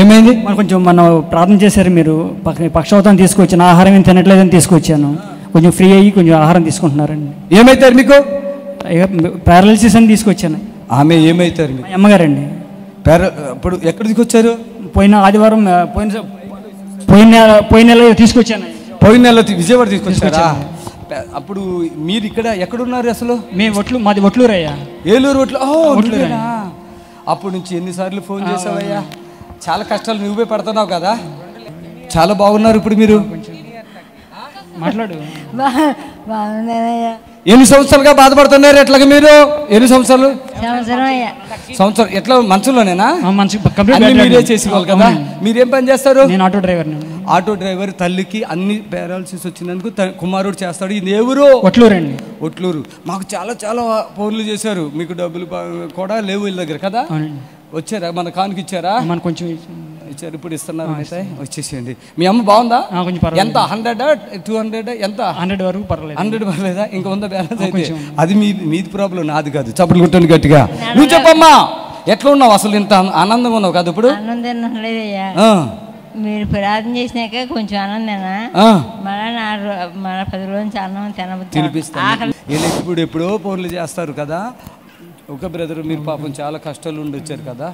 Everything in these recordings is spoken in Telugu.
ఏమైంది? మనం కొంచెం మనం ప్రార్థన చేశారు మీరు, పక్షవాతం తీసుకొచ్చాను, ఆహారం ఏం తినట్లేదని తీసుకొచ్చాను, కొంచెం ఫ్రీ అయ్యి కొంచెం ఆహారం తీసుకుంటున్నారండి. ఏమవుతారు మీకు? పారాలిసిస్ అని తీసుకొచ్చాను. ఆమె ఏమవుతారు? మీ అమ్మగారండి. ఇప్పుడు ఎక్కడ తీసుకొచ్చారు? పోయిన ఆదివారం పోయిన నెల తీసుకొచ్చాను. పోయిన నెల విజయవాడ తీసుకొచ్చారా? అప్పుడు మీరు ఇక్కడ ఎక్కడున్నారు అసలు? మాది ఒట్లూరు అయ్యా. ఏలూరు ఒట్లూరేనా? అప్పుడు నుంచి ఎన్నిసార్లు ఫోన్ చేసావయ్యా? చాలా కష్టాలు నువ్వే పడుతున్నావు కదా. చాలా బాగున్నారు ఇప్పుడు మీరు. మాట్లాడు. ఎన్ని సంవత్సరాలుగా బాధపడుతున్నారు ఎట్లాగా మీరు? ఎన్ని సంవత్సరాలు? సంవత్సరం. ఎట్లా మంచులోనేనా? మీరే చేసుకోవాలి కదా. మీరేం పని చేస్తారు? నేను ఆటో డ్రైవర్. ఆటో డ్రైవర్ తల్లికి అన్ని పారాలసిస్ వచ్చినందుకు కుమారుడు చేస్తాడు. ఇది ఎవరు? ఒట్లూరు అండి. ఒట్లూరు. మాకు చాలా చాలా ఫోన్లు చేశారు, మీకు డబ్బులు కూడా లేవు వీళ్ళ దగ్గర కదా. వచ్చారా? మన కానుక ఇచ్చారా? మన కొంచెం ఇచ్చారు, ఇప్పుడు ఇస్తున్నారు. అయితే వచ్చేసేయండి. మీ అమ్మ బాగుందా? ఎంత? 100, 200, ఎంత? 100 వరకు పర్లేదు. 100 పర్లేదా? ఇంకా ఉందా బ్యాలెన్స్? అయితే అది మీది ప్రాబ్లం, నాది కాదు. చప్పట్లు కొట్టండి గట్టిగా. నువ్వు చెప్పమ్మా, ఎట్లా ఉన్నావు అసలు? ఇంత ఆనందంగా ఉన్నావు కదా ఇప్పుడు? మీరు ప్రార్థన చేసినాక కొంచెం ఆనందేనా? మన 10 రోజుల నుంచి అన్నం తినిపిస్తాను. ఇప్పుడు ఎప్పుడో ఫోన్లు చేస్తారు కదా. ఒక బ్రదర్, మీరు పాపం చాలా కష్టాలు ఉండి వచ్చారు కదా.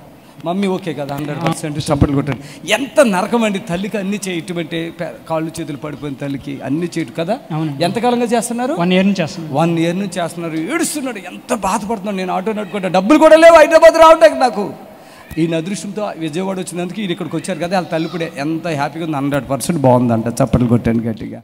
మమ్మీ ఓకే కదా? 100% చప్పట్లు కొట్టండి. ఎంత నరకం అండి తల్లికి అన్ని చేయటమంటే. కాళ్ళు చేతులు పడిపోయిన తల్లికి అన్ని చేయటం కదా. ఎంతకాలంగా చేస్తున్నారు? 1 ఇయర్ నుంచి చేస్తున్నారు. 1 ఇయర్ నుంచి చేస్తున్నారు. ఏడుస్తున్నాడు, ఎంత బాధపడుతున్నాడు. నేను ఆటో నడుకుంటా, డబ్బులు కూడా లేవు హైదరాబాద్ రావడానికి నాకు. ఈయన అదృష్టంతో విజయవాడ వచ్చినందుకు ఈయన ఇక్కడికి వచ్చారు కదా. వాళ్ళ తల్లి కూడా ఎంత హ్యాపీగా ఉంది. 100% బాగుందంట. చప్పట్లు కొట్టండి గట్టిగా.